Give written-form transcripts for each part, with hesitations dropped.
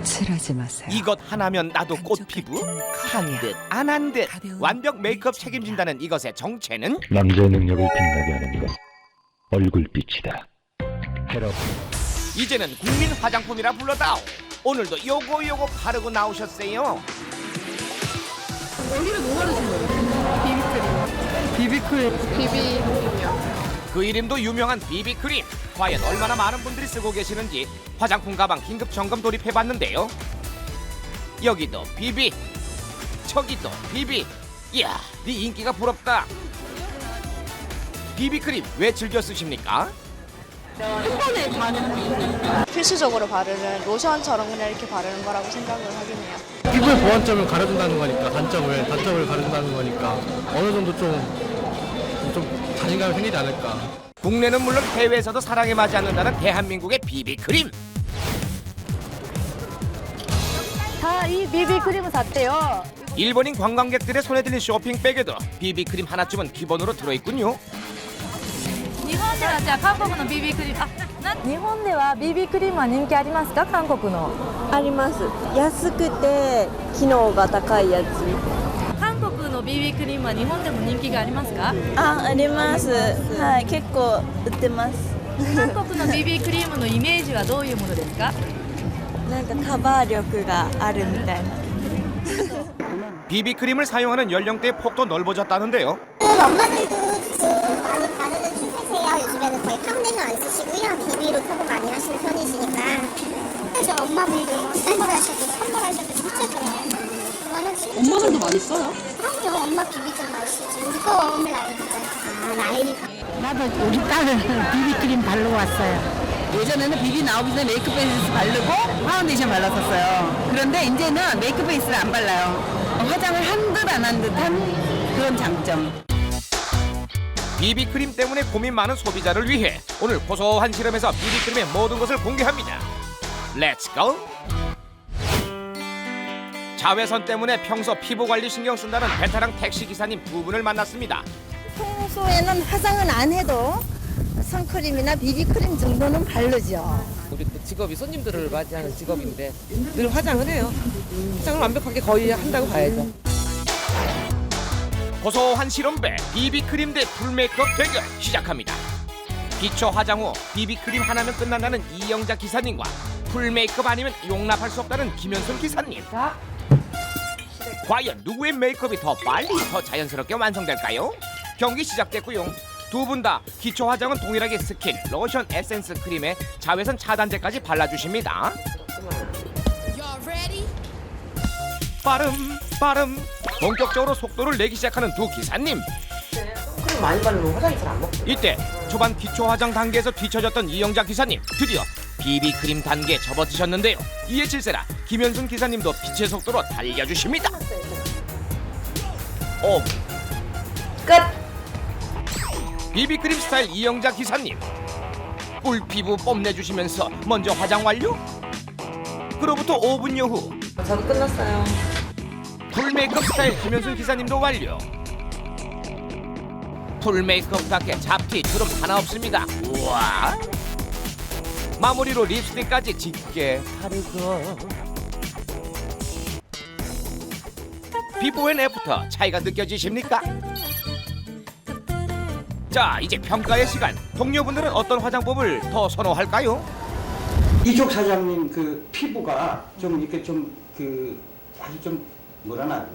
거칠하지 마세요. 이것 하나면 나도 꽃피부? 한 듯 안 한 듯 완벽 메이크업 책임진다는 이것의 정체는? 남자의 능력을 빛나게 하는 것, 얼굴빛이다. 헤라. 이제는 국민 화장품이라 불러다오. 오늘도 요거 바르고 나오셨어요. 여기를 뭐 바르신 거예요? 비비크림. 그 이름도 유명한 비비크림. 과연 얼마나 많은 분들이 쓰고 계시는지 화장품 가방 긴급 점검 돌입해봤는데요. 여기도 비비, 저기도 비비. 이야, 네 인기가 부럽다. 비비크림 왜 즐겨 쓰십니까? 한 번에 바르는 필수적으로 바르는 로션처럼 그냥 이렇게 바르는 거라고 생각을 하긴 해요. 피부의 보완점을 가려준다는 거니까 단점을 가려준다는 거니까 어느 정도 좀 자신감이 생기지 않을까. 국내는 물론 해외에서도 사랑에 맞지 않는다는 대한민국의 비비크림. 다 이 비비크림을 샀대요. 일본인 관광객들의 손에 들린 쇼핑백에도 비비크림 하나쯤은 기본으로 들어있군요. 日本ではじゃあ韓国の BB クリーム日本では BB クリームは人気ありますか韓国のあります。安くて機能が高いやつ。韓国の BB クリームは日本でも人気がありますかあります。はい、結構売ってます。韓国の BB クリームのイメージはどういうものですかなんかカバー力があるみたいな。 비비크림을 사용하는 연령대의 폭도 넓어졌다는데요. 엄마들도 많이 바르는 추세세요. 요즘에는 거의 파운데이션 안 쓰시고요. 비비로 커버 많이 하시는 편이시니까. 그래서 엄마들도 선물하셔도 진짜 좋아요. 엄마들도 많이 써요? 그럼요. 엄마 비비크림 많이 쓰지. 우리 거 오늘 알겠다. 나이. 나도 우리 딸은 BB크림 바르고 왔어요. 예전에는 비비 나오기 전에 메이크업 베이스 바르고 파운데이션 발랐었어요. 그런데 이제는 메이크업 베이스를 안 발라요. 화장을 한 듯 안 한 듯한 그런 장점. 비비크림 때문에 고민 많은 소비자를 위해 오늘 고소한 실험에서 비비크림의 모든 것을 공개합니다. 렛츠고! 자외선 때문에 평소 피부 관리 신경 쓴다는 베테랑 택시 기사님 두 분을 만났습니다. 평소에는 화장은 안 해도 선크림이나 비비크림 정도는 바르죠. 우리 또 직업이 손님들을 맞이하는 직업인데 늘 화장을 해요. 화장을 완벽하게 거의 한다고 봐야죠. 고소한 실험배 비비크림 대 풀메이크업 대결 시작합니다. 기초 화장 후 비비크림 하나면 끝난다는 이영자 기사님과 풀메이크업 아니면 용납할 수 없다는 김현순 기사님. 과연 누구의 메이크업이 더 빨리 더 자연스럽게 완성될까요? 경기 시작됐고요. 두 분 다 기초 화장은 동일하게 스킨, 로션, 에센스 크림에 자외선 차단제까지 발라주십니다. 빠름 본격적으로 속도를 내기 시작하는 두 기사님. 크림 많이 바르면 화장이 잘 안 먹고. 이때 초반 기초 화장 단계에서 뒤처졌던 이영자 기사님 드디어 비비크림 단계에 접어드셨는데요. 이에 질세라 김현순 기사님도 빛의 속도로 달려주십니다. 오, 끝. 비비크림 스타일 이영자 기사님 꿀피부 뽐내주시면서 먼저 화장 완료? 그로부터 5분여 후 저도 끝났어요. 풀메이크업 스타일 김현순 기사님도 완료. 풀메이크업답게 잡티 주름 하나 없습니다. 우와. 마무리로 립스틱까지 짙게 바르고 비포 앤 애프터 차이가 느껴지십니까? 자, 이제 평가의 시간. 동료분들은 어떤 화장법을 더 선호할까요? 이쪽 사장님 그 피부가 좀 이렇게 아주 좀 뭐라나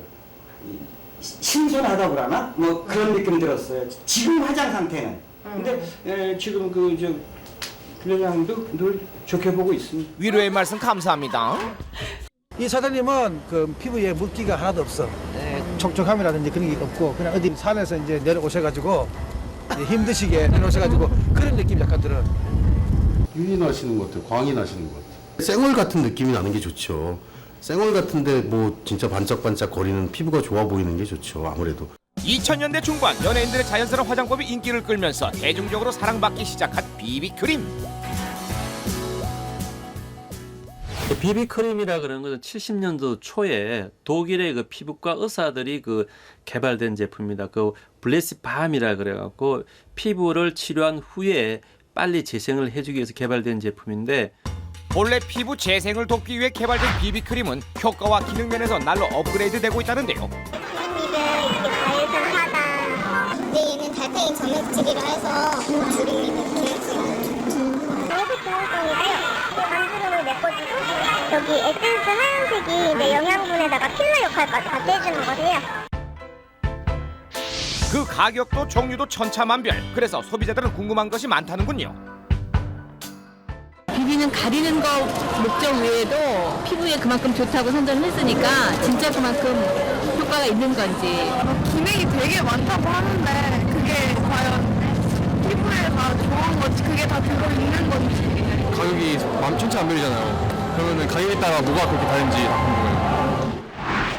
신선하다고 그러나 뭐 그런 느낌 들었어요. 지금 화장 상태는. 근데 지금 저 부회장님도 늘 좋게 보고 있습니다. 위로의 말씀 감사합니다. 이 사장님은 그 피부에 물기가 하나도 없어. 촉촉함이라든지 그런 게 없고 그냥 어디 산에서 이제 내려오셔가지고 힘드시게 내려오셔가지고 그런 느낌이 약간 들어요. 윤이 나시는 것 같아요. 광이 나시는 것 같아요. 쌩얼 같은 느낌이 나는 게 좋죠. 쌩얼 같은데 뭐 진짜 반짝반짝 거리는 피부가 좋아 보이는 게 좋죠. 아무래도. 2000년대 중반 연예인들의 자연스러운 화장법이 인기를 끌면서 대중적으로 사랑받기 시작한 비비크림. 비비크림이라 그러는 것은 70년도 초에 독일의 그 피부과 의사들이 그 개발된 제품입니다. 그 블레시밤이라 그래갖고 피부를 치료한 후에 빨리 재생을 해주기 위해서 개발된 제품인데 본래 피부 재생을 돕기 위해 개발된 비비크림은 효과와 기능 면에서 날로 업그레이드되고 있다는데요. 이렇게 과일은 하다. 근데 얘는 달팽이 점액질이라 해서 주름이 이렇게 되게 좋은성이고요. 만지름을 메꿔주고 여기 에센스 하얀색이 내 영양분에다가 필러 역할까지 같이 해주는 거예요. 그 가격도 종류도 천차만별. 그래서 소비자들은 궁금한 것이 많다는군요. 비비는 가리는 거 목적 외에도 피부에 그만큼 좋다고 선전을 했으니까 진짜 그만큼 효과가 있는 건지. 기능이 되게 많다고 하는데 그게 과연 피부에 다 좋은 건지 그게 다 들어있는 건지. 가격이 천차만별이잖아요. 그러면 가격에 따라 뭐가 그렇게 다른지 궁금해요.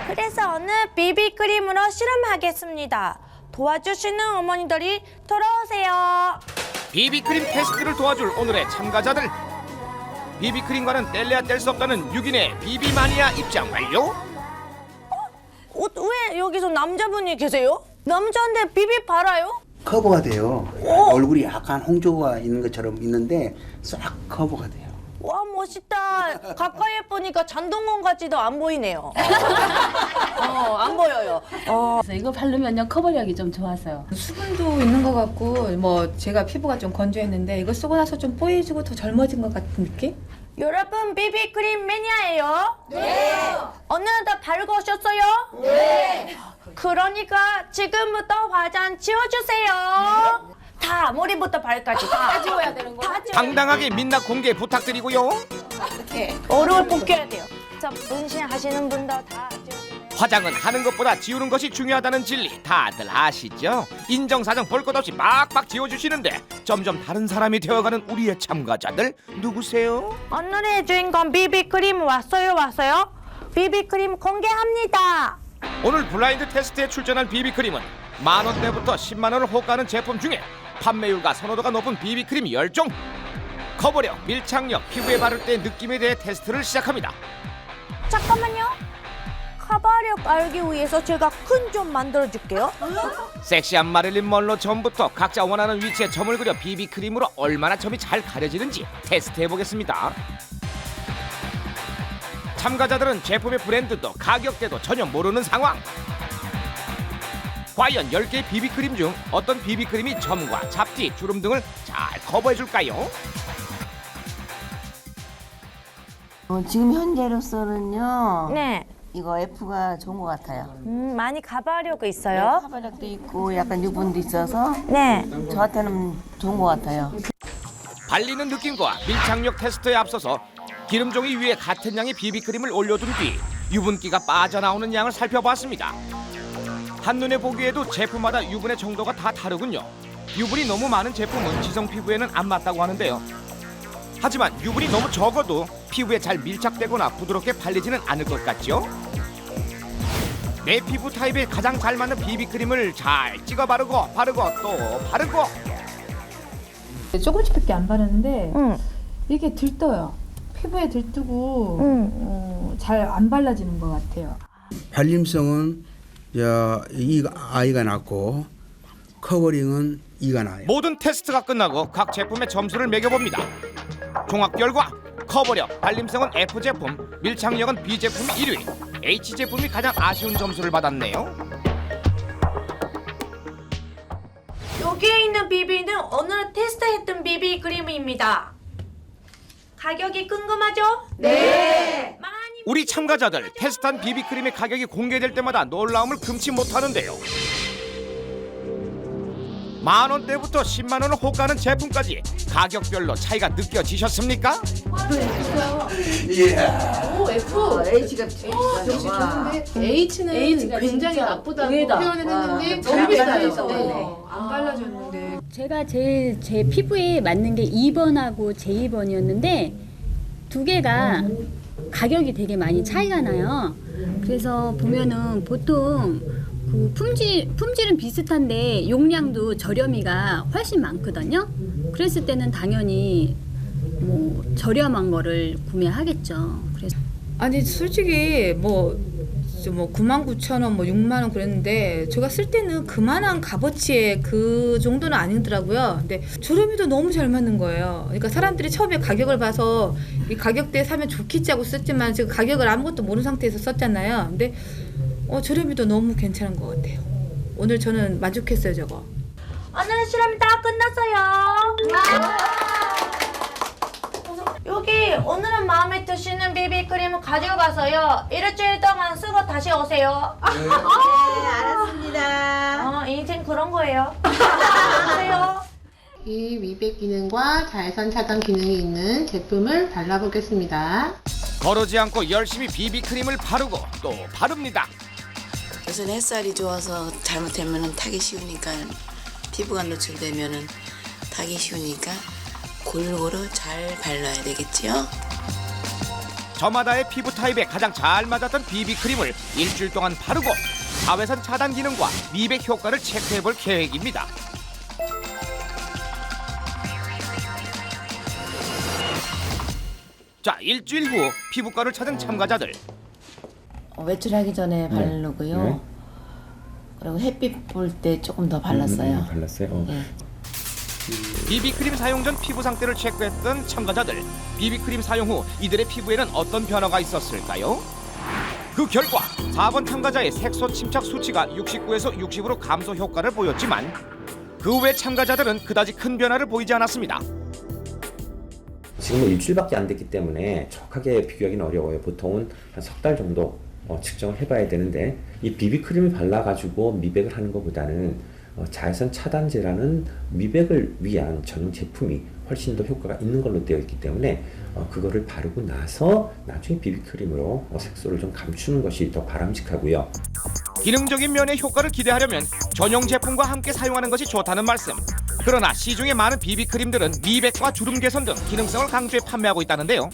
그래서 오늘 비비크림으로 실험하겠습니다. 도와주시는 어머니들이 들어오세요. 비비크림 테스트를 도와줄 오늘의 참가자들. 비비크림과는 뗄래야 뗄 수 없다는 6인의 비비마니아 입장 완료. 왜 여기서 남자분이 계세요? 남자인데 비비 발아요? 커버가 돼요. 얼굴이 약간 홍조가 있는 것처럼 있는데 싹 커버가 돼요. 와 멋있다. 가까이 보니까 잔동원 같지도 안 보이네요. 안 보여요. 그래서 이거 바르면요 커버력이 좀 좋아서요. 수분도 있는 것 같고 뭐 제가 피부가 좀 건조했는데 이거 쓰고 나서 좀 뽀얘지고 더 젊어진 것 같은 느낌? 여러분 비비크림 매니아예요? 네. 오늘도 바르고 오셨어요? 네. 그러니까 지금부터 화장 지워주세요. 다 머리부터 발까지 다 지워야 되는 거야? 다 지워야 당당하게 민낯 공개 부탁드리고요. 얼굴 벗겨야 돼요. 자, 문신 하시는 분도 다 지워주세요. 화장은 하는 것보다 지우는 것이 중요하다는 진리 다들 아시죠? 인정사정 볼 것 없이 막막 지워주시는데 점점 다른 사람이 되어가는 우리의 참가자들 누구세요? 오늘의 주인공 비비크림 왔어요? 비비크림 공개합니다. 오늘 블라인드 테스트에 출전한 비비크림은 만원대부터 10만원을 호가하는 제품 중에 판매율과 선호도가 높은 비비크림 10종. 커버력, 밀착력, 피부에 바를 때 느낌에 대해 테스트를 시작합니다. 잠깐만요. 커버력 알기 위해서 제가 큰 점 만들어줄게요. 섹시한 마릴린 먼로 점부터 각자 원하는 위치에 점을 그려 비비크림으로 얼마나 점이 잘 가려지는지 테스트해보겠습니다. 참가자들은 제품의 브랜드도 가격대도 전혀 모르는 상황. 과연 10개의 비비크림 중 어떤 비비크림이 점과 잡티, 주름 등을 잘 커버해줄까요? 지금 현재로서는요. 네. 이거 F가 좋은 것 같아요. 많이 커버력이 있어요? 커버력도 있고 약간 유분도 있어서 네. 저한테는 좋은 것 같아요. 발리는 느낌과 밀착력 테스트에 앞서서 기름종이 위에 같은 양의 비비크림을 올려둔 뒤 유분기가 빠져나오는 양을 살펴봤습니다. 한눈에 보기에도 제품마다 유분의 정도가 다 다르군요. 유분이 너무 많은 제품은 지성 피부에는 안 맞다고 하는데요. 하지만 유분이 너무 적어도 피부에 잘 밀착되거나 부드럽게 발리지는 않을 것 같죠? 내 피부 타입에 가장 잘 맞는 비비크림을 잘 찍어 바르고 또 바르고. 조금씩밖에 안 바르는데 이게 들떠요. 피부에 들뜨고 잘 안 발라지는 것 같아요. 발림성은 이 아이가 낮고 커버링은 이가 나요. 모든 테스트가 끝나고 각 제품의 점수를 매겨봅니다. 종합 결과 커버력, 발림성은 F 제품, 밀착력은 B 제품이 1위, H 제품이 가장 아쉬운 점수를 받았네요. 여기에 있는 비비는 오늘 테스트했던 비비크림입니다. 가격이 궁금하죠? 네. 우리 참가자들 테스트한 비비크림의 가격이 공개될 때마다 놀라움을 금치 못하는데요. 만원대부터 10만원을 호가하는 제품까지 가격별로 차이가 느껴지셨습니까? 오 F. H가 역시 좋은데 H는 굉장히 나쁘다고 표현을 했는데 덜 비싸요. 안 발라줬는데. 제가 제 피부에 맞는 게 2번하고 제2번이었는데 두 개가 가격이 되게 많이 차이가 나요. 그래서 보면은 보통 그 품질은 비슷한데 용량도 저렴이가 훨씬 많거든요. 그랬을 때는 당연히 뭐 저렴한 거를 구매하겠죠. 그래서 아니 솔직히 뭐 뭐 99,000원, 뭐 6만 원 그랬는데 제가 쓸 때는 그만한 값어치의 그 정도는 아니더라고요. 근데 주름이도 너무 잘 맞는 거예요. 그러니까 사람들이 처음에 가격을 봐서 이 가격대에 사면 좋겠지 하고 썼지만 지금 가격을 아무것도 모르는 상태에서 썼잖아요. 근데 주름이도 너무 괜찮은 것 같아요. 오늘 저는 만족했어요, 저거. 오늘 실험이 다 끝났어요. 여기 오늘은 마음에 드시는 비비크림 가지고 가서요. 일주일 동안 쓰고 다시 오세요. 네, 알았습니다. 인생 그런 거예요. 안녕하세요. 이 미백 기능과 자외선 차단 기능이 있는 제품을 발라보겠습니다. 거르지 않고 열심히 비비크림을 바르고 또 바릅니다. 우선 햇살이 좋아서 잘못되면 타기 쉬우니까 피부가 노출되면 타기 쉬우니까 골고루 잘 발라야 되겠죠? 저마다의 피부 타입에 가장 잘 맞았던 비비크림을 일주일 동안 바르고 자외선 차단 기능과 미백 효과를 체크해볼 계획입니다. 자, 일주일 후 피부과를 찾은 참가자들. 외출하기 전에 바르고요. 네. 그리고 햇빛 볼 때 조금 더 발랐어요. 발랐어요? 네. 비비크림 사용 전 피부 상태를 체크했던 참가자들. 비비크림 사용 후 이들의 피부에는 어떤 변화가 있었을까요? 그 결과 4번 참가자의 색소 침착 수치가 69에서 60으로 감소 효과를 보였지만 그 외 참가자들은 그다지 큰 변화를 보이지 않았습니다. 지금은 일주일밖에 안 됐기 때문에 정확하게 비교하기는 어려워요. 보통은 한 석 달 정도 측정을 해봐야 되는데 이 비비크림을 발라가지고 미백을 하는 것보다는 자외선 차단제라는 미백을 위한 전용 제품이 훨씬 더 효과가 있는 걸로 되어 있기 때문에 그거를 바르고 나서 나중에 비비크림으로 색소를 좀 감추는 것이 더 바람직하고요. 기능적인 면의 효과를 기대하려면 전용 제품과 함께 사용하는 것이 좋다는 말씀. 그러나 시중의 많은 비비크림들은 미백과 주름 개선 등 기능성을 강조해 판매하고 있다는데요.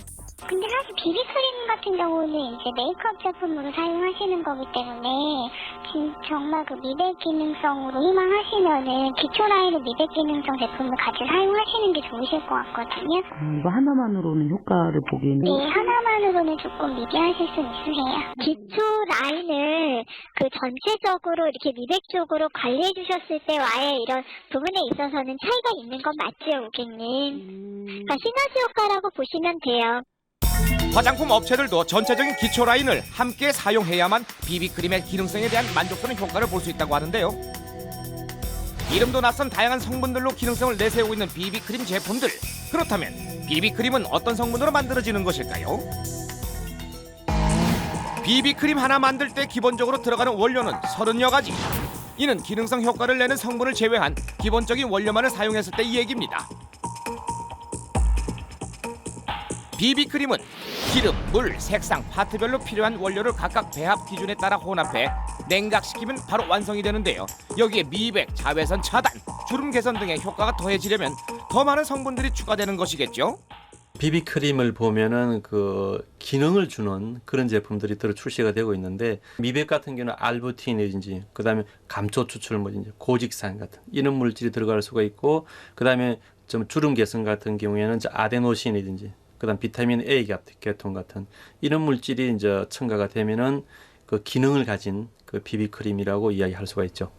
근데 사실 비비크림 같은 경우는 이제 메이크업 제품으로 사용하시는 거기 때문에 정말 그 미백 기능성으로 희망하시면은 기초 라인의 미백 기능성 제품을 같이 사용하시는 게 좋으실 것 같거든요. 이거 하나만으로는 효과를 보기에는 네, 하나만으로는 조금 미비하실 수 있으세요. 기초 라인을 그 전체적으로 이렇게 미백 쪽으로 관리해 주셨을 때와의 이런 부분에 있어서는 차이가 있는 건 맞죠, 고객님? 그러니까 시너지 효과라고 보시면 돼요. 화장품 업체들도 전체적인 기초 라인을 함께 사용해야만 비비크림의 기능성에 대한 만족도는 효과를 볼 수 있다고 하는데요. 이름도 낯선 다양한 성분들로 기능성을 내세우고 있는 비비크림 제품들. 그렇다면 비비크림은 어떤 성분으로 만들어지는 것일까요? 비비크림 하나 만들 때 기본적으로 들어가는 원료는 30여 가지. 이는 기능성 효과를 내는 성분을 제외한 기본적인 원료만을 사용했을 때 이 얘기입니다. 비비크림은 기름, 물, 색상, 파트별로 필요한 원료를 각각 배합 기준에 따라 혼합해 냉각시키면 바로 완성이 되는데요. 여기에 미백, 자외선 차단, 주름 개선 등의 효과가 더해지려면 더 많은 성분들이 추가되는 것이겠죠. 비비크림을 보면은 그 기능을 주는 그런 제품들이 들어 출시가 되고 있는데 미백 같은 경우는 알부틴이든지 그다음에 감초 추출물인지 고직산 같은 이런 물질이 들어갈 수가 있고 그다음에 좀 주름 개선 같은 경우에는 아데노신이든지 그다음 비타민 A 계통 같은 이런 물질이 이제 첨가가 되면은 그 기능을 가진 그 비비크림이라고 이야기할 수가 있죠.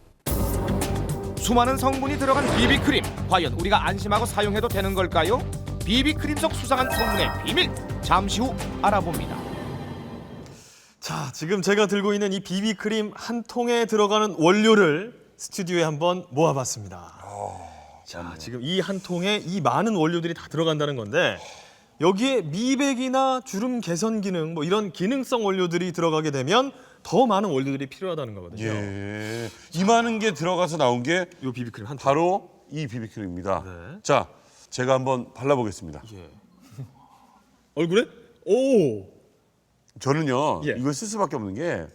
수많은 성분이 들어간 비비크림, 과연 우리가 안심하고 사용해도 되는 걸까요? 비비크림 속 수상한 성분의 비밀, 잠시 후 알아봅니다. 자, 지금 제가 들고 있는 이 비비크림 한 통에 들어가는 원료를 스튜디오에 한번 모아봤습니다. 자, 지금 이 한 통에 이 많은 원료들이 다 들어간다는 건데 여기에 미백이나 주름 개선 기능 뭐 이런 기능성 원료들이 들어가게 되면 더 많은 원료들이 필요하다는 거거든요. 예. 이 많은 게 들어가서 나온 게 이 비비크림 한 통. 바로 이 비비크림입니다. 네. 자, 제가 한번 발라보겠습니다. 예. 얼굴에? 오! 저는요, 예. 이걸 쓸 수밖에 없는 게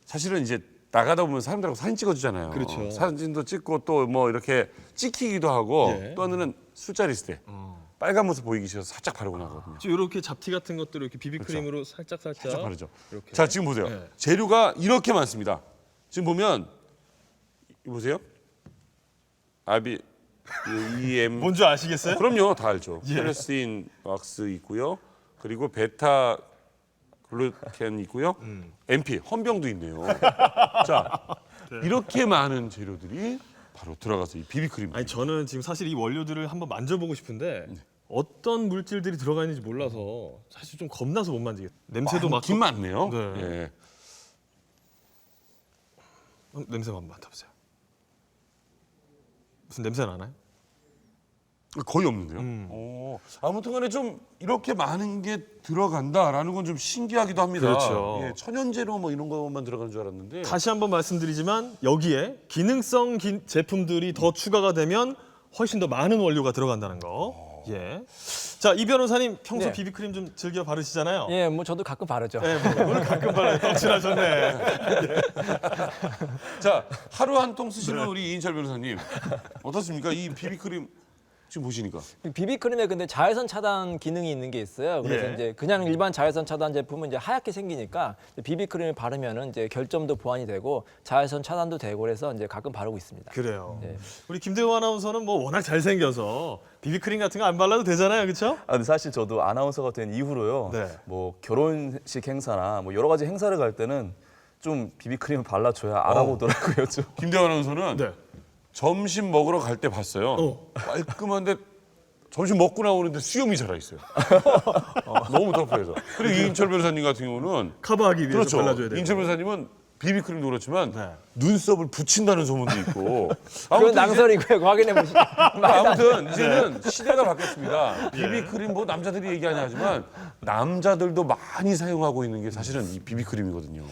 사실은 이제 나가다 보면 사람들하고 사진 찍어주잖아요. 그렇죠. 사진도 찍고 또 뭐 이렇게 찍히기도 하고 예. 또 하나는 술자리 있을 때 빨간 모습 보이기 싫어서 살짝 바르고 나거든요. 지금 이렇게 잡티 같은 것들을 이렇게 비비크림으로 그렇죠. 살짝 바르죠. 이렇게. 자, 지금 보세요. 예. 재료가 이렇게 많습니다. 지금 보면 보세요. EM 뭔지 아시겠어요? 그럼요, 다 알죠. 예. 페르신 왁스 있고요. 그리고 베타 글루텐 있고요. MP 헌병도 있네요. 자, 이렇게 많은 재료들이 바로 들어가서 이 비비크림. 아니 저는 지금 사실 이 원료들을 한번 만져보고 싶은데 어떤 물질들이 들어가 있는지 몰라서 사실 좀 겁나서 못 만지겠어요. 냄새도 맡고. 김 많네요. 네. 예. 냄새 한번 맡아보세요. 무슨 냄새 나나요? 거의 없는데요. 아무튼간에 좀 이렇게 많은 게 들어간다라는 건 좀 신기하기도 합니다. 그렇죠. 예, 천연재료 뭐 이런 것만 들어가는 줄 알았는데. 다시 한번 말씀드리지만 여기에 기능성 제품들이 더 추가가 되면 훨씬 더 많은 원료가 들어간다는 거. 예. 자, 이 변호사님 평소 네. 비비크림 좀 즐겨 바르시잖아요. 예, 뭐 저도 가끔 바르죠. 네, 뭐 오늘 가끔 발라요. 확실하셨네. 자, 하루 한 통 쓰시는 우리 이인철 변호사님 어떻습니까? 이 비비크림 지금 보시니까. 비비크림에 근데 자외선 차단 기능이 있는 게 있어요. 그래서 예. 이제 그냥 일반 자외선 차단 제품은 이제 하얗게 생기니까 비비크림을 바르면은 이제 결점도 보완이 되고 자외선 차단도 되고 그래서 이제 가끔 바르고 있습니다. 그래요. 네. 우리 김대호 아나운서는 뭐 워낙 잘생겨서 비비크림 같은 거 안 발라도 되잖아요, 그렇죠? 아, 근데 사실 저도 아나운서가 된 이후로요. 네. 뭐 결혼식 행사나 뭐 여러 가지 행사를 갈 때는 좀 비비크림을 발라줘야 알아보더라고요. 좀. 김대호 아나운서는 점심 먹으러 갈 때 봤어요. 깔끔한데 점심 먹고 나오는데 수염이 자라 있어요. 너무 터프해서. 그리고 이인철 변호사님 같은 경우는 커버하기 위해서 그렇죠. 발라줘야 돼요. 이인철 변호사님은 비비크림도 그렇지만 눈썹을 붙인다는 소문도 있고. 그건 낭설이고요. 확인해 보시죠. 아무튼 이제는 시대가 바뀌었습니다. 비비크림 뭐 남자들이 얘기하냐 하지만 남자들도 많이 사용하고 있는 게 사실은 이 비비크림이거든요.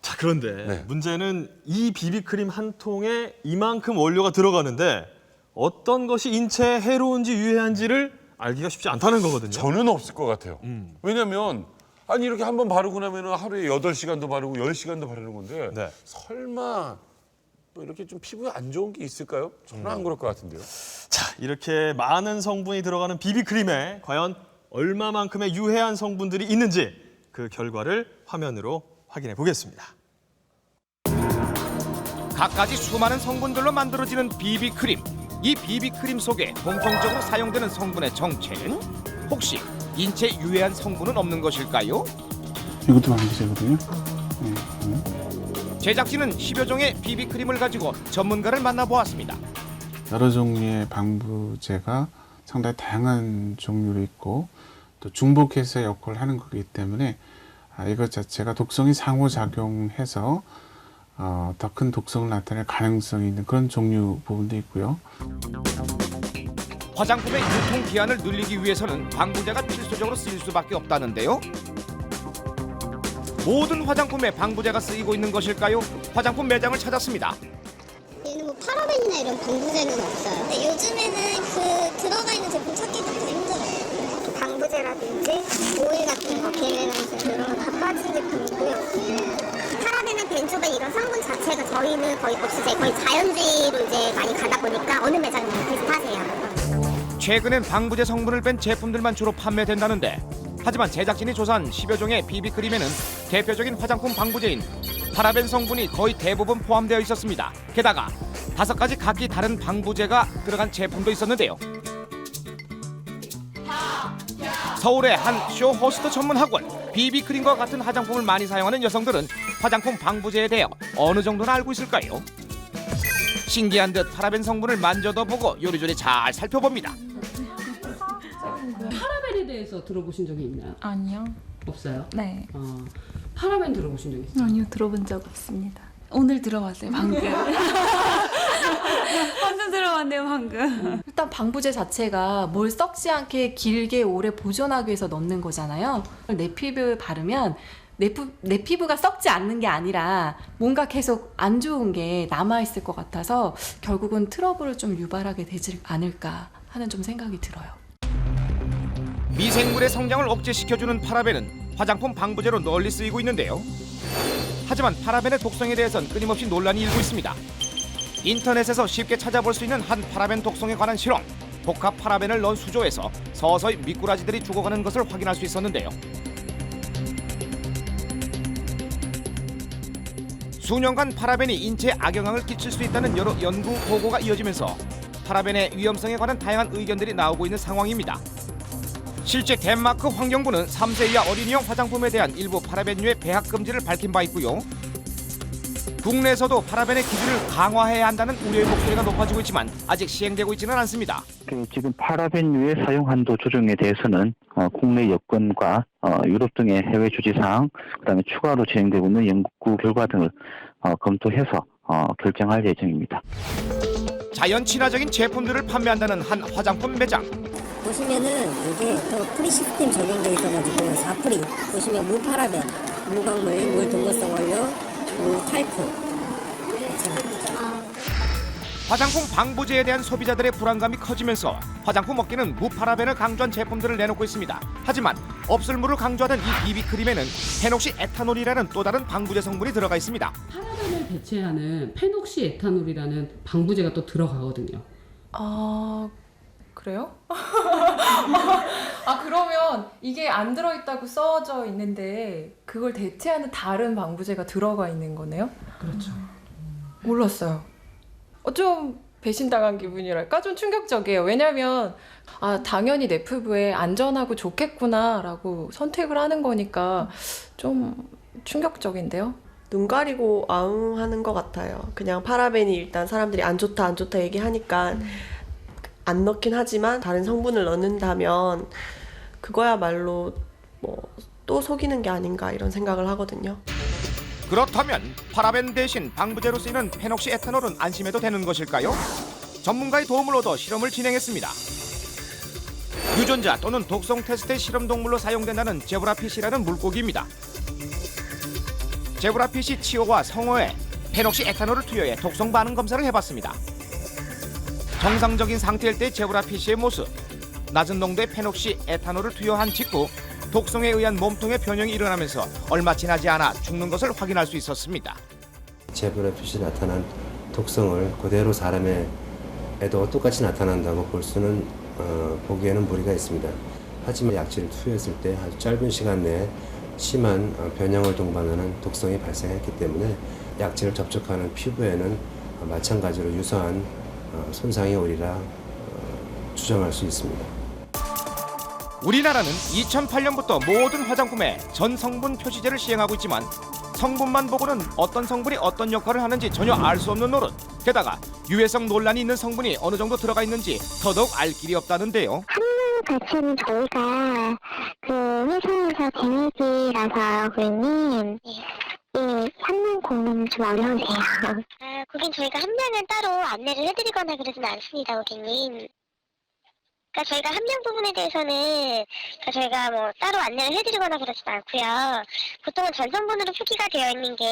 자, 그런데 문제는 이 비비크림 한 통에 이만큼 원료가 들어가는데 어떤 것이 인체에 해로운지 유해한지를 알기가 쉽지 않다는 거거든요. 저는 없을 것 같아요. 왜냐면 아니 이렇게 한번 바르고 나면 하루에 8시간도 바르고 10시간도 바르는 건데 설마 또 이렇게 좀 피부에 안 좋은 게 있을까요? 저는 안 그럴 것 같은데요. 자, 이렇게 많은 성분이 들어가는 비비크림에 과연 얼마만큼의 유해한 성분들이 있는지 그 결과를 화면으로 확인해 보겠습니다. 갖가지 수많은 성분들로 만들어지는 비비크림. 이 비비크림 속에 공통적으로 사용되는 성분의 정체는 혹시 인체 유해한 성분은 없는 것일까요? 이것도 방부제거든요. 제작진은 10여 종의 비비크림을 가지고 전문가를 만나보았습니다. 여러 종류의 방부제가 상당히 다양한 종류로 있고 또 중복해서 역할을 하는 거기 때문에 이것 자체가 독성이 상호작용해서 더 큰 독성을 나타낼 가능성이 있는 그런 종류 부분도 있고요. 화장품의 유통 기한을 늘리기 위해서는 방부제가 필수적으로 쓰일 수밖에 없다는데요. 모든 화장품에 방부제가 쓰이고 있는 것일까요? 화장품 매장을 찾았습니다. 얘는 뭐 파라벤이나 이런 방부제는 없어요. 근데 요즘에는 그 들어가 있는 제품 찾기가 더 힘들어요. 방부제라든지 오일 같은 거, 계면제 이런 거 다 빠진 제품이고요. 파라벤이나 벤조벤 이런 성분 자체가 저희는 거의 없으세요. 거의 자연주의로 이제 많이 가다 보니까 어느 매장이나 비슷하세요. 최근엔 방부제 성분을 뺀 제품들만 주로 판매된다는데 하지만 제작진이 조사한 10여 종의 비비크림에는 대표적인 화장품 방부제인 파라벤 성분이 거의 대부분 포함되어 있었습니다. 게다가 5가지 각기 다른 방부제가 들어간 제품도 있었는데요. 서울의 한 쇼 호스트 전문 학원, 비비크림과 같은 화장품을 많이 사용하는 여성들은 화장품 방부제에 대해 어느 정도나 알고 있을까요? 신기한 듯 파라벤 성분을 만져도 보고 요리조리 잘 살펴봅니다. 파라벤에 대해서 들어보신 적이 있나요? 아니요. 없어요? 네. 파라벤 들어보신 적 있어요? 아니요, 들어본 적 없습니다. 오늘 들어봤어요, 방금. 방금 들어봤네요, 방금. 일단 방부제 자체가 뭘 썩지 않게 길게 오래 보존하기 위해서 넣는 거잖아요. 내 피부에 바르면 내 피부가 썩지 않는 게 아니라 뭔가 계속 안 좋은 게 남아있을 것 같아서 결국은 트러블을 좀 유발하게 되지 않을까 하는 좀 생각이 들어요. 미생물의 성장을 억제시켜주는 파라벤은 화장품 방부제로 널리 쓰이고 있는데요. 하지만 파라벤의 독성에 대해선 끊임없이 논란이 일고 있습니다. 인터넷에서 쉽게 찾아볼 수 있는 한 파라벤 독성에 관한 실험. 복합 파라벤을 넣은 수조에서 서서히 미꾸라지들이 죽어가는 것을 확인할 수 있었는데요. 수년간 파라벤이 인체에 악영향을 끼칠 수 있다는 여러 연구 보고가 이어지면서 파라벤의 위험성에 관한 다양한 의견들이 나오고 있는 상황입니다. 실제 덴마크 환경부는 3세 이하 어린이용 화장품에 대한 일부 파라벤류의 배합 금지를 밝힌 바 있고요. 국내에서도 파라벤의 기준을 강화해야 한다는 우려의 목소리가 높아지고 있지만 아직 시행되고 있지는 않습니다. 지금 파라벤류의 사용 한도 조정에 대해서는 국내 여건과 유럽 등의 해외 주지사항, 그다음에 추가로 진행되고 있는 연구 결과 등을 검토해서 결정할 예정입니다. 자연 친화적인 제품들을 판매한다는 한 화장품 매장. 보시면은 이게 또 프리 시스템 적용되어 있어가지고 4프리 보시면 무파라벤, 무광물, 무동거성 원료, 무탈크. 화장품 방부제에 대한 소비자들의 불안감이 커지면서 화장품 업계는 무파라벤을 강조한 제품들을 내놓고 있습니다. 하지만 없을물을 강조하던 이 비비크림에는 페녹시 에탄올이라는 또 다른 방부제 성분이 들어가 있습니다. 파라벤을 대체하는 페녹시 에탄올이라는 방부제가 또 들어가거든요. 그래요? 그러면 이게 안 들어있다고 써져 있는데 그걸 대체하는 다른 방부제가 들어가 있는 거네요? 그렇죠. 몰랐어요. 좀 배신당한 기분이랄까? 좀 충격적이에요. 왜냐면 당연히 내 피부에 안전하고 좋겠구나라고 선택을 하는 거니까 좀 충격적인데요? 눈 가리고 아웅하는 것 같아요. 그냥 파라벤이 일단 사람들이 안 좋다 얘기하니까 안 넣긴 하지만 다른 성분을 넣는다면 그거야말로 또 속이는 게 아닌가 이런 생각을 하거든요. 그렇다면 파라벤 대신 방부제로 쓰이는 페녹시 에탄올은 안심해도 되는 것일까요? 전문가의 도움을 얻어 실험을 진행했습니다. 유전자 또는 독성 테스트의 실험 동물로 사용된다는 제브라피시라는 물고기입니다. 제브라피시 치어와 성어에 페녹시 에탄올을 투여해 독성 반응 검사를 해봤습니다. 정상적인 상태일 때 제브라피시의 모습, 낮은 농도의 페녹시 에탄올을 투여한 직후 독성에 의한 몸통의 변형이 일어나면서 얼마 지나지 않아 죽는 것을 확인할 수 있었습니다. 제브라피시에 나타난 독성을 그대로 사람에도 똑같이 나타난다고 볼 수는 보기에는 무리가 있습니다. 하지만 약질을 투여했을 때 아주 짧은 시간 내에 심한 변형을 동반하는 독성이 발생했기 때문에 약질을 접촉하는 피부에는 마찬가지로 유사한 손상이 오리라 추정할 수 있습니다. 우리나라는 2008년부터 모든 화장품에 전 성분 표시제를 시행하고 있지만 성분만 보고는 어떤 성분이 어떤 역할을 하는지 전혀 알 수 없는 노릇. 게다가 유해성 논란이 있는 성분이 어느 정도 들어가 있는지 더더욱 알 길이 없다는데요. 함량 자체는 저희가 그 회사에서 재내기라서 고객님 함량 공유는 좀 어려우세요. 고객님 저희가 함량은 따로 안내를 해드리거나 그러지는 않습니다, 고객님. 그러니까 저희가 함량 부분에 대해서는 저희가 따로 안내를 해드리거나 그러진 않고요. 보통은 전성분으로 표기가 되어 있는 게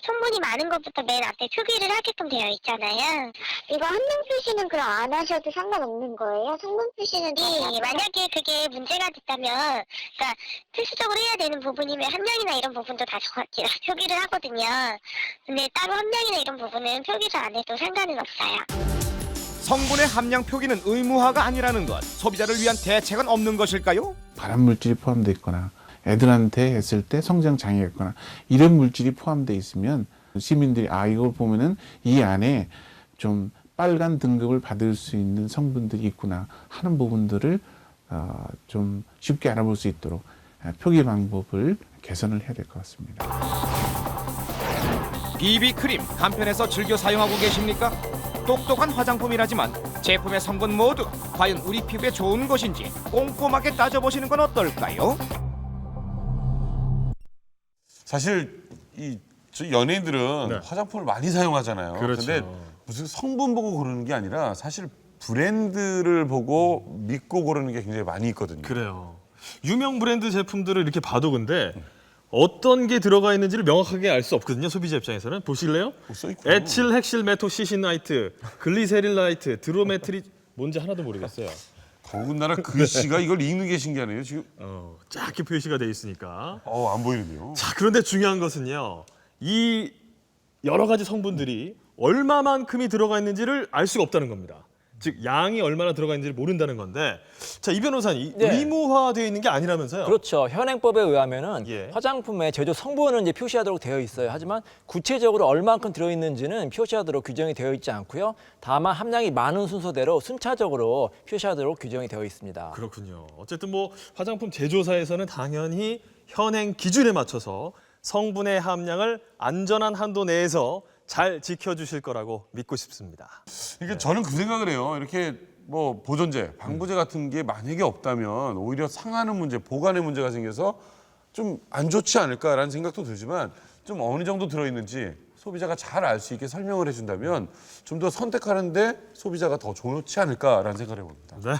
성분이 많은 것부터 맨 앞에 표기를 하게끔 되어 있잖아요. 이거 함량 표시는 그럼 안 하셔도 상관없는 거예요? 성분 표시는 만약에 그게 문제가 됐다면, 그러니까 필수적으로 해야 되는 부분이면 함량이나 이런 부분도 다 정확히 표기를 하거든요. 근데 따로 함량이나 이런 부분은 표기를 안 해도 상관은 없어요. 성분의 함량 표기는 의무화가 아니라는 것. 소비자를 위한 대책은 없는 것일까요? 발암 물질이 포함되어 있거나 애들한테 했을 때 성장 장애가 있거나 이런 물질이 포함되어 있으면 시민들이 이걸 보면은 이 안에 좀 빨간 등급을 받을 수 있는 성분들이 있구나 하는 부분들을 좀 쉽게 알아볼 수 있도록 표기 방법을 개선을 해야 될 것 같습니다. 비비크림 간편해서 즐겨 사용하고 계십니까? 똑똑한 화장품이라지만 제품의 성분 모두 과연 우리 피부에 좋은 것인지 꼼꼼하게 따져보시는 건 어떨까요? 사실 저희 연예인들은 화장품을 많이 사용하잖아요. 그렇죠. 근데 무슨 성분 보고 고르는 게 아니라 사실 브랜드를 보고 믿고 고르는 게 굉장히 많이 있거든요. 그래요. 유명 브랜드 제품들을 이렇게 봐도 근데 어떤 게 들어가 있는지를 명확하게 알 수 없거든요. 소비자 입장에서는. 보실래요? 에칠 헥실 메토 시신나이트, 글리세릴라이트, 드로메트리 뭔지 하나도 모르겠어요. 더군다나 글씨가 이걸 읽는 게 신기하네요. 지금 작게 표시가 돼 있으니까. 안 보이는데요. 자, 그런데 중요한 것은요. 이 여러 가지 성분들이 얼마만큼이 들어가 있는지를 알 수가 없다는 겁니다. 즉 양이 얼마나 들어가 있는지를 모른다는 건데, 자, 이 변호사님, 네. 의무화되어 있는 게 아니라면서요? 그렇죠. 현행법에 의하면은 예. 화장품의 제조 성분은 이제 표시하도록 되어 있어요. 하지만 구체적으로 얼만큼 들어있는지는 표시하도록 규정이 되어 있지 않고요. 다만 함량이 많은 순서대로 순차적으로 표시하도록 규정이 되어 있습니다. 그렇군요. 어쨌든 뭐 화장품 제조사에서는 당연히 현행 기준에 맞춰서 성분의 함량을 안전한 한도 내에서 잘 지켜주실 거라고 믿고 싶습니다. 이게 저는 그 생각을 해요. 이렇게 뭐 보존제, 방부제 같은 게 만약에 없다면 오히려 상하는 문제, 보관의 문제가 생겨서 좀 안 좋지 않을까라는 생각도 들지만 좀 어느 정도 들어있는지 소비자가 잘 알 수 있게 설명을 해준다면 좀 더 선택하는데 소비자가 더 좋지 않을까라는 생각을 해봅니다. 네,